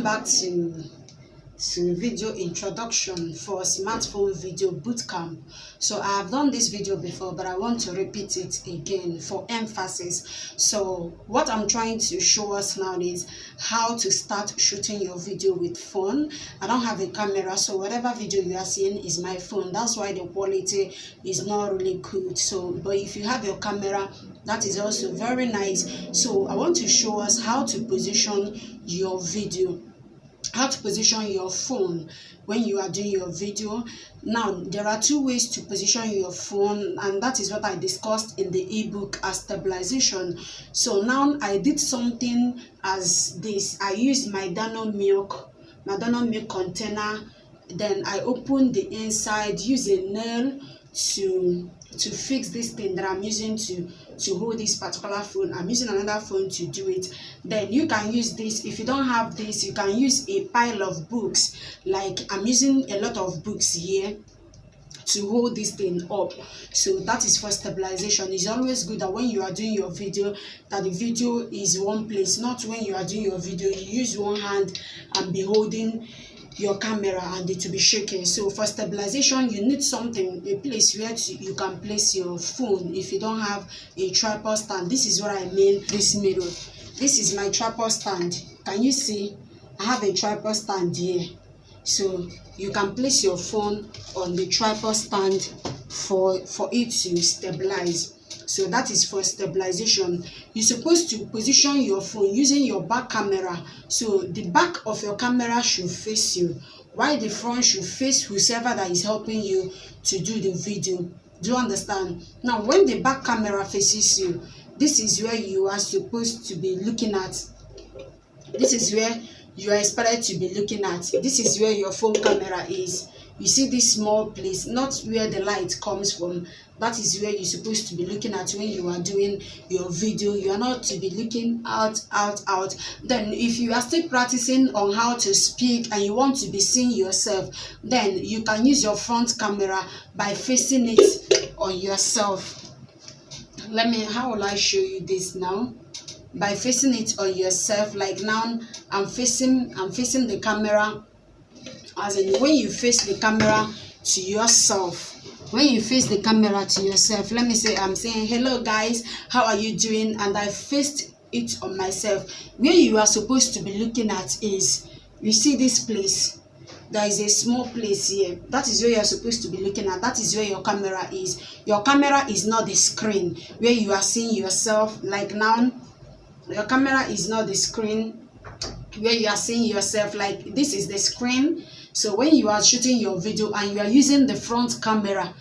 back to video introduction for smartphone video bootcamp. So I have done this video before, but I want to repeat it again for emphasis. So what I'm trying to show us now is how to start shooting your video with phone. I don't have a camera, so whatever video you are seeing is my phone. That's why the quality is not really good. So but if you have your camera, that is also very nice. So I want to show us how to position your video, how to position your phone when you are doing your video. Now there are two ways to position your phone, and that is what I discussed in the ebook as stabilization. So now I did something as this. I used my Dano milk container, then I opened the inside, use a nail to fix this thing that I'm using to hold this particular phone. I'm using another phone to do it. Then you can use this. If you don't have this, you can use a pile of books. Like I'm using a lot of books here to hold this thing up. So that is for stabilization. It's always good that when you are doing your video, that the video is one place, not when you are doing your video you use one hand and be holding your camera and it will be shaking. So for stabilization, you need something, a place where you can place your phone if you don't have a tripod stand. This is what I mean, this mirror. This is my tripod stand. Can you see? I have a tripod stand here. So you can place your phone on the tripod stand for it to stabilize. So that is for stabilization. You're supposed to position your phone using your back camera. So the back of your camera should face you, while the front should face whoever that is helping you to do the video. Do you understand? Now when the back camera faces you, this is where you are supposed to be looking at. This is where you are expected to be looking at. This is where your phone camera is. You see this small place, not where the light comes from. That is where you're supposed to be looking at when you are doing your video. You are not to be looking out. Then if you are still practicing on how to speak and you want to be seeing yourself, then you can use your front camera by facing it on yourself. How will I show you this now? By facing it on yourself. Like now I'm facing the camera. As in, when you face the camera to yourself, when you face the camera to yourself, let me say I'm saying hello guys, how are you doing, and I faced it on myself. Where you are supposed to be looking at is, you see this place, there is a small place here. That is where you are supposed to be looking at. That is where your camera is. Your camera is not the screen where you are seeing yourself. Like now your camera is not the screen where you are seeing yourself. Like this is the screen. So when you are shooting your video and you are using the front camera,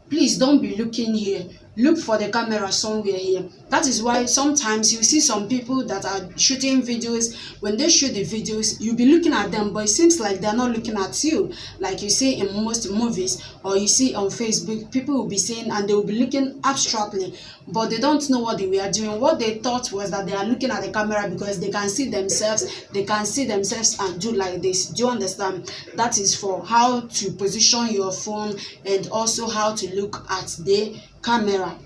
please don't be looking here. Look for the camera somewhere here. That is why sometimes you see some people that are shooting videos. When they shoot the videos, you'll be looking at them, but it seems like they're not looking at you. Like you see in most movies, or you see on Facebook, people will be saying and they will be looking abstractly, but they don't know what they were doing. What they thought was that they are looking at the camera because they can see themselves. They can see themselves and do like this. Do you understand? That is for how to position your phone and also how to look at the camera.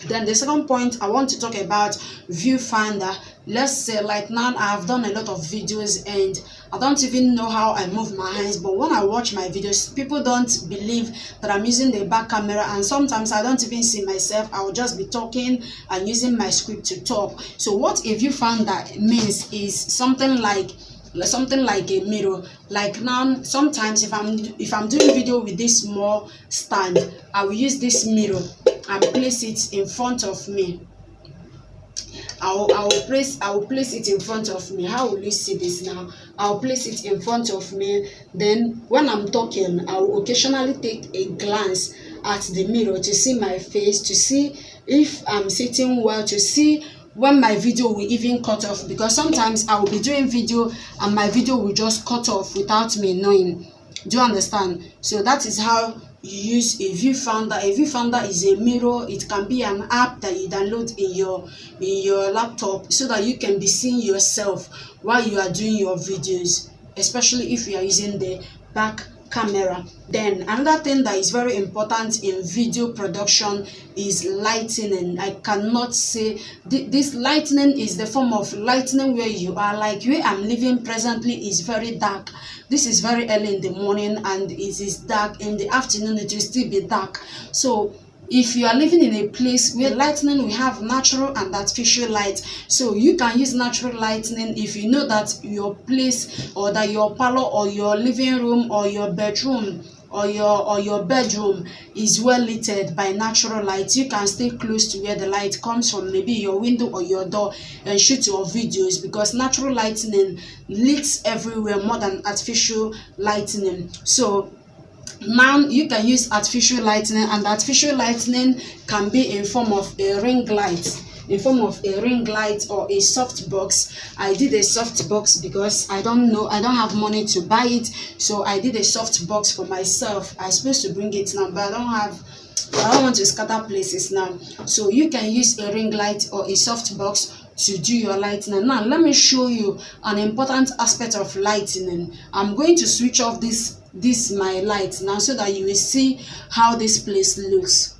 Then the second point I want to talk about Viewfinder. Let's say like now I have done a lot of videos and I don't even know how I move my hands, but when I watch my videos, people don't believe that I'm using the back camera, and sometimes I don't even see myself. I will just be talking and using my script to talk. So what a Viewfinder means is something like a mirror. Like now sometimes if I'm doing video with this small stand, I will use this mirror and place it in front of me. I will place it in front of me. How will you see this now? I'll place it in front of me. Then when I'm talking, I will occasionally take a glance at the mirror to see my face, to see if I'm sitting well, to see when my video will even cut off, because sometimes I will be doing video and my video will just cut off without me knowing. Do you understand? So that is how you use a Viewfinder. A Viewfinder is a mirror. It can be an app that you download in your laptop so that you can be seeing yourself while you are doing your videos, especially if you are using the back camera. Then another thing that is very important in video production is lighting. I cannot say this lightning is the form of lightning where you are. Like where I'm living presently is very dark. This is very early in the morning and it is dark. In the afternoon it will still be dark. So if you are living in a place where lightning, we have natural and artificial light. So you can use natural lightning if you know that your place or that your parlor or your living room or your bedroom or your bedroom is well lit by natural light. You can stay close to where the light comes from, maybe your window or your door, and shoot your videos, because natural lightning lights everywhere more than artificial lightning. So now you can use artificial lightning, and artificial lightning can be in form of a ring light, or a soft box. I did a soft box because I don't have money to buy it, so I did a soft box for myself. I'm supposed to bring it now, but I don't want to scatter places now. So you can use a ring light or a soft box to do your lighting. Now let me show you an important aspect of lighting. I'm going to switch off this my light now so that you will see how this place looks.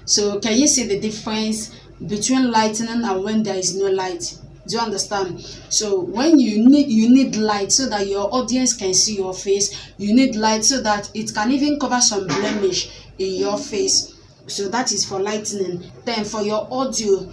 So can you see the difference between lighting and when there is no light? Do you understand? So when you need light so that your audience can see your face, you need light so that it can even cover some blemish in your face. So that is for lighting. Then for your audio,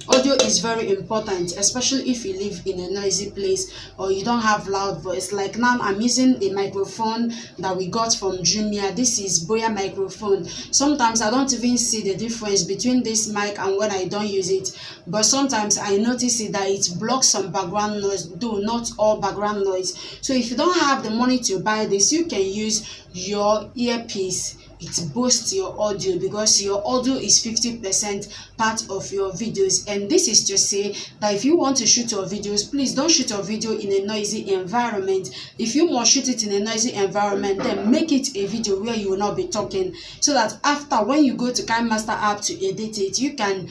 audio is very important, especially if you live in a noisy place or you don't have loud voice. Like now I'm using a microphone that we got from Jumia. This is Boya microphone. Sometimes I don't even see the difference between this mic and when I don't use it, but sometimes I notice that it blocks some background noise, though not all background noise. So if you don't have the money to buy this, you can use your earpiece. It boosts your audio because your audio is 50% part of your videos. And this is to say that if you want to shoot your videos, please don't shoot your video in a noisy environment. If you must shoot it in a noisy environment, then make it a video where you will not be talking, so that after, when you go to KineMaster app to edit it, you can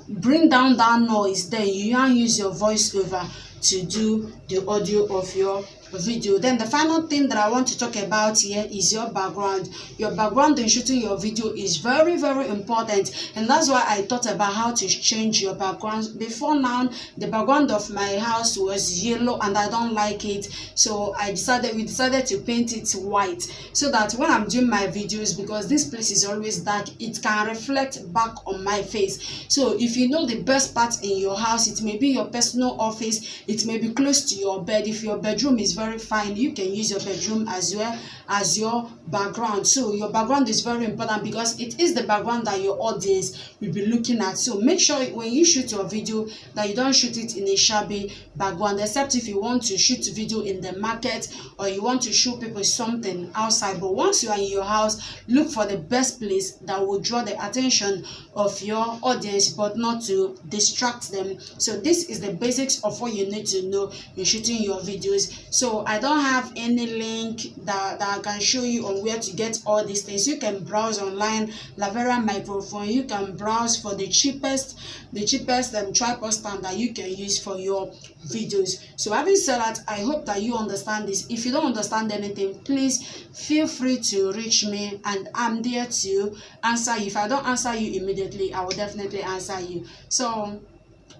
bring down that noise. Then you can use your voiceover to do the audio of your video. Then the final thing that I want to talk about here is your background. Your background in shooting your video is very, very important, and that's why I thought about how to change your background. Before now, the background of my house was yellow and I don't like it, so we decided to paint it white, so that when I'm doing my videos, because this place is always dark, it can reflect back on my face. So if you know the best part in your house, it may be your personal office, it may be close to your bed. If your bedroom is very fine, you can use your bedroom as well as your background. So your background is very important because it is the background that your audience will be looking at. So make sure when you shoot your video that you don't shoot it in a shabby background, except if you want to shoot video in the market or you want to show people something outside. But once you are in your house, look for the best place that will draw the attention of your audience but not to distract them. So this is the basics of what you need to know in shooting your videos. So I don't have any link that I can show you on where to get all these things. You can browse online, Lavera microphone. You can browse for the cheapest tripod stand that you can use for your videos. So having said that, I hope that you understand this. If you don't understand anything, please feel free to reach me and I'm there to answer you. If I don't answer you immediately, I will definitely answer you. So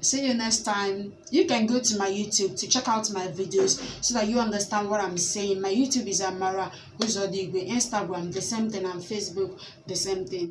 see you next time. You can go to my YouTube to check out my videos so that you understand what I'm saying. My YouTube is Amarauzodigwe, Instagram the same thing, and Facebook the same thing.